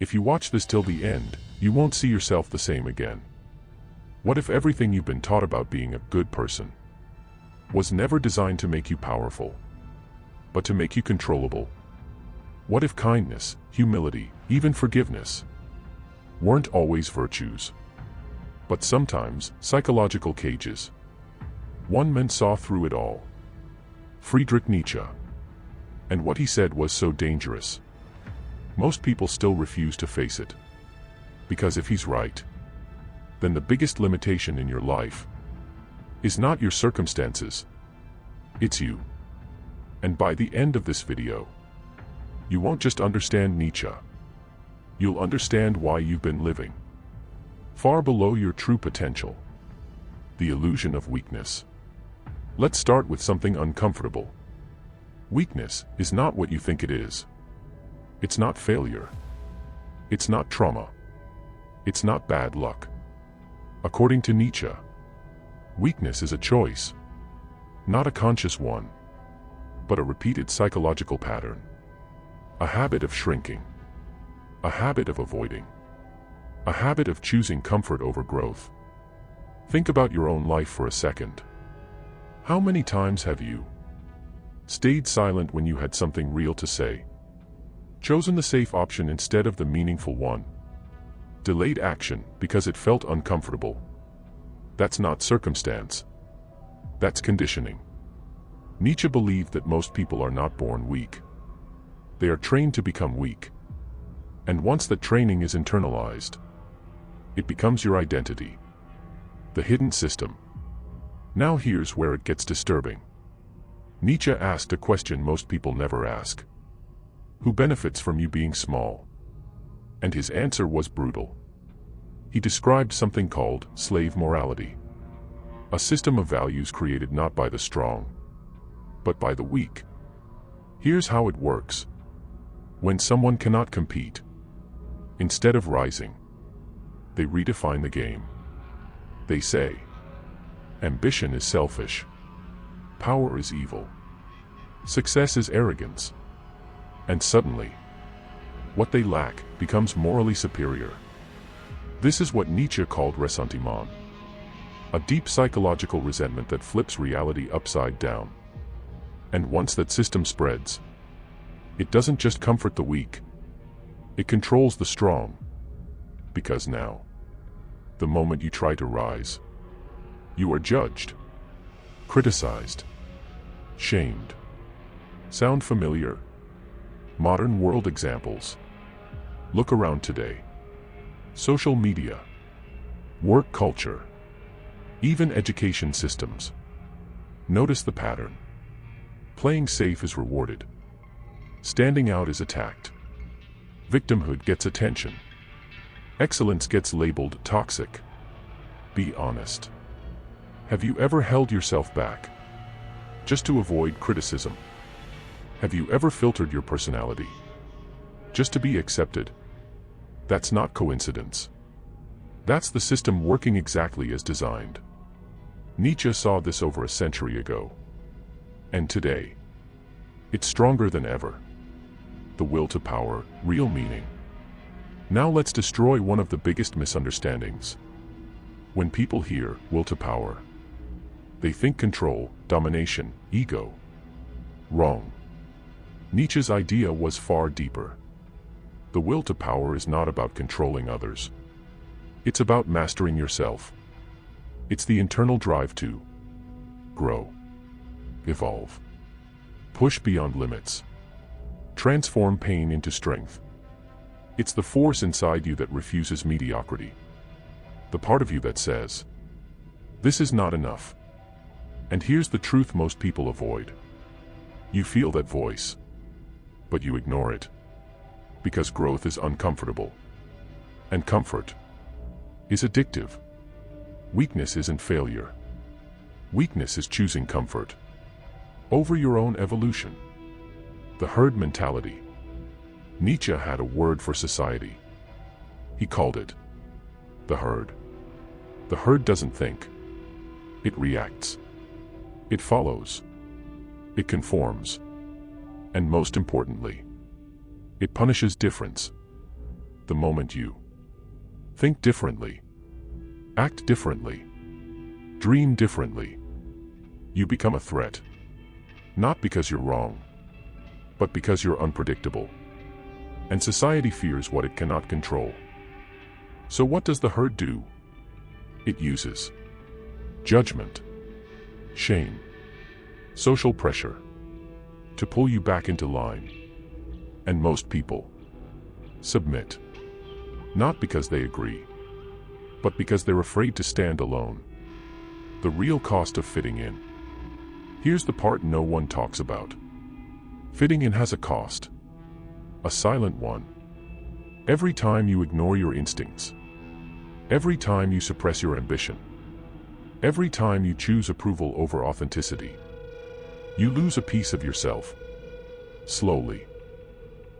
If you watch this till the end, you won't see yourself the same again. What if everything you've been taught about being a good person was never designed to make you powerful, but to make you controllable? What if kindness, humility, even forgiveness weren't always virtues, but sometimes psychological cages? One man saw through it all: Friedrich Nietzsche. And what he said was so dangerous. Most people still refuse to face it. Because if he's right, then the biggest limitation in your life is not your circumstances, it's you. And by the end of this video, you won't just understand Nietzsche. You'll understand why you've been living far below your true potential. The illusion of weakness. Let's start with something uncomfortable. Weakness is not what you think it is. It's not failure. It's not trauma. It's not bad luck. According to Nietzsche, weakness is a choice, not a conscious one, but a repeated psychological pattern. A habit of shrinking. A habit of avoiding. A habit of choosing comfort over growth. Think about your own life for a second. How many times have you stayed silent when you had something real to say? Chosen the safe option instead of the meaningful one? Delayed action because it felt uncomfortable? That's not circumstance. That's conditioning. Nietzsche believed that most people are not born weak. They are trained to become weak. And once that training is internalized, it becomes your identity. The hidden system. Now here's where it gets disturbing. Nietzsche asked a question most people never ask. Who benefits from you being small? And his answer was brutal. He described something called slave morality. A system of values created not by the strong, but by the weak. Here's how it works. When someone cannot compete, instead of rising, they redefine the game. They say, ambition is selfish. Power is evil. Success is arrogance. And suddenly, what they lack becomes morally superior. This is what Nietzsche called ressentiment. A deep psychological resentment that flips reality upside down. And once that system spreads, it doesn't just comfort the weak. It controls the strong. Because now, the moment you try to rise, you are judged, criticized, shamed. Sound familiar? Modern world examples. Look around today. Social media, work culture, even education systems. Notice the pattern. Playing safe is rewarded. Standing out is attacked. Victimhood gets attention. Excellence gets labeled toxic. Be honest. Have you ever held yourself back just to avoid criticism? Have you ever filtered your personality just to be accepted? That's not coincidence. That's the system working exactly as designed. Nietzsche saw this over a century ago. And today, it's stronger than ever. The will to power, real meaning. Now let's destroy one of the biggest misunderstandings. When people hear will to power, they think control, domination, ego. Wrong. Nietzsche's idea was far deeper. The will to power is not about controlling others. It's about mastering yourself. It's the internal drive to grow, evolve, push beyond limits, transform pain into strength. It's the force inside you that refuses mediocrity. The part of you that says, this is not enough. And here's the truth most people avoid. You feel that voice, but you ignore it. Because growth is uncomfortable. And comfort is addictive. Weakness isn't failure. Weakness is choosing comfort over your own evolution. The herd mentality. Nietzsche had a word for society. He called it the herd. The herd doesn't think. It reacts. It follows. It conforms. And most importantly, it punishes difference. the moment you think differently, act differently, dream differently, you become a threat. Not because you're wrong, but because you're unpredictable. And society fears what it cannot control. So what does the herd do? It uses judgment, shame, social pressure to pull you back into line. And most people submit, not because they agree, but because they're afraid to stand alone. The real cost of fitting in. Here's the part no one talks about. Fitting in has a cost. A silent one. Every time you ignore your instincts. Every time you suppress your ambition. Every time you choose approval over authenticity. You lose a piece of yourself. Slowly.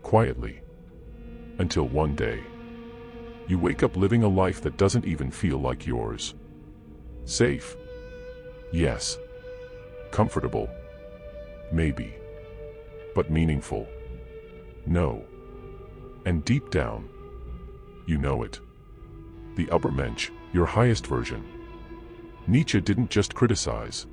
Quietly. Until one day, you wake up living a life that doesn't even feel like yours. Safe. Yes. Comfortable. Maybe. But meaningful. No. And deep down, you know it. The upper mensch, your highest version. Nietzsche didn't just criticize.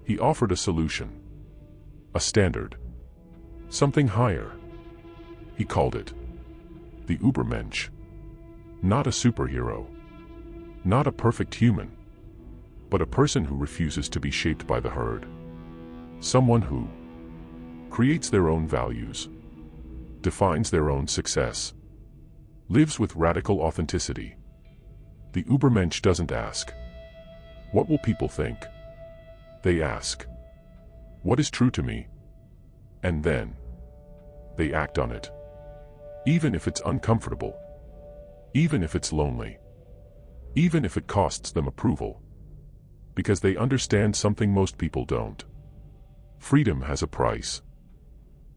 He offered a solution. A standard. Something higher. He called it the Übermensch. Not a superhero. Not a perfect human. But a person who refuses to be shaped by the herd. Someone who creates their own values, defines their own success, lives with radical authenticity. The Übermensch doesn't ask, "What will people think?" They ask, "What is true to me?" And then they act on it. Even if it's uncomfortable. Even if it's lonely. Even if it costs them approval. Because they understand something most people don't. Freedom has a price.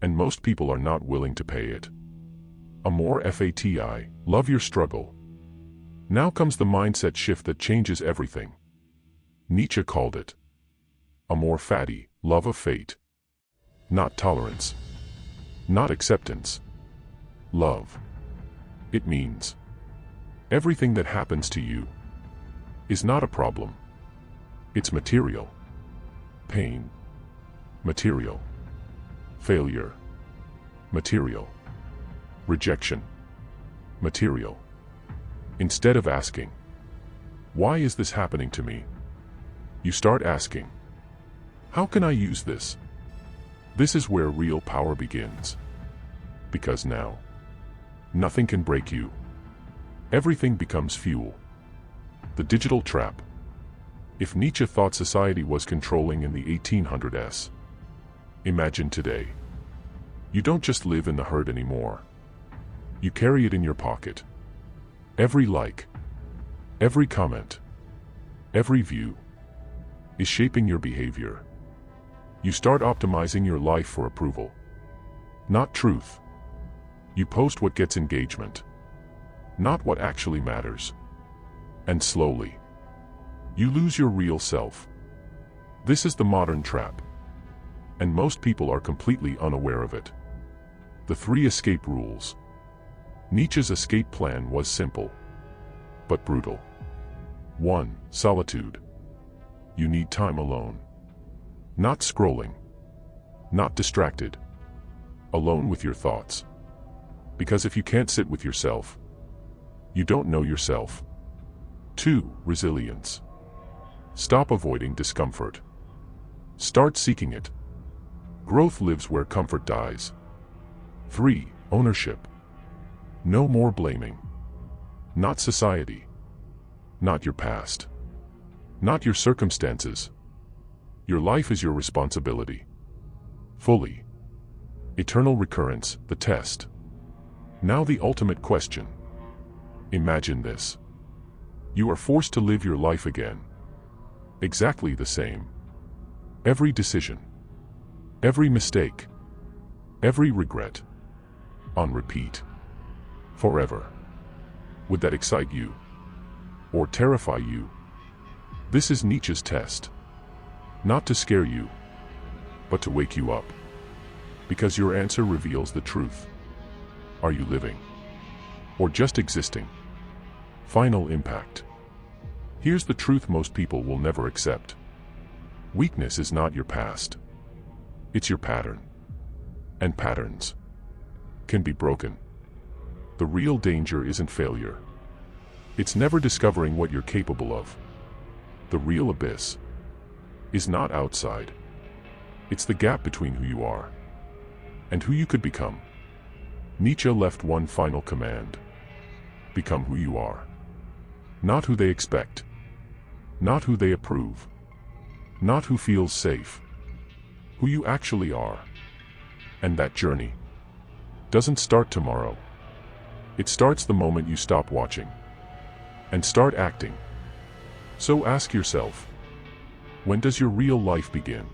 And most people are not willing to pay it. A more FATI, love your struggle. Now comes the mindset shift that changes everything. Nietzsche called it a more fatty, love of fate. Not tolerance. Not acceptance. Love. It means everything that happens to you is not a problem. It's material. Pain. Material. Failure. Material. Rejection. Material. Instead of asking, "Why is this happening to me?" you start asking, "How can I use this?" This is where real power begins. Because now, nothing can break you. Everything becomes fuel. The digital trap. If Nietzsche thought society was controlling in the 1800s, imagine today. You don't just live in the herd anymore. You carry it in your pocket. Every like, every comment, every view is shaping your behavior. You start optimizing your life for approval, not truth. You post what gets engagement, not what actually matters. And slowly, you lose your real self. This is the modern trap. And most people are completely unaware of it. The 3 escape rules. Nietzsche's escape plan was simple, but brutal. 1. Solitude. You need time alone. Not scrolling. Not distracted. Alone with your thoughts. Because if you can't sit with yourself, you don't know yourself. 2. Resilience. Stop avoiding discomfort. Start seeking it. Growth lives where comfort dies. 3. Ownership. No more blaming. Not society. Not your past. Not your circumstances. Your life is your responsibility. Fully. Eternal recurrence, the test. Now the ultimate question. Imagine this. You are forced to live your life again. Exactly the same. Every decision. Every mistake. Every regret. On repeat. Forever. Would that excite you? Or terrify you? This is Nietzsche's test. Not to scare you, but to wake you up. Because your answer reveals the truth. Are you living or just existing. Final impact. Here's the truth most people will never accept. Weakness is not your past. It's your pattern. And patterns can be broken. The real danger isn't failure. It's never discovering what you're capable of. The real abyss is not outside. It's the gap between who you are and who you could become. Nietzsche left one final command. Become who you are. Not who they expect. Not who they approve. Not who feels safe. Who you actually are. And that journey doesn't start tomorrow. It starts the moment you stop watching and start acting. So ask yourself, when does your real life begin?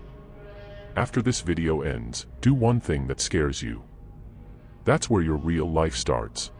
After this video ends, do one thing that scares you. That's where your real life starts.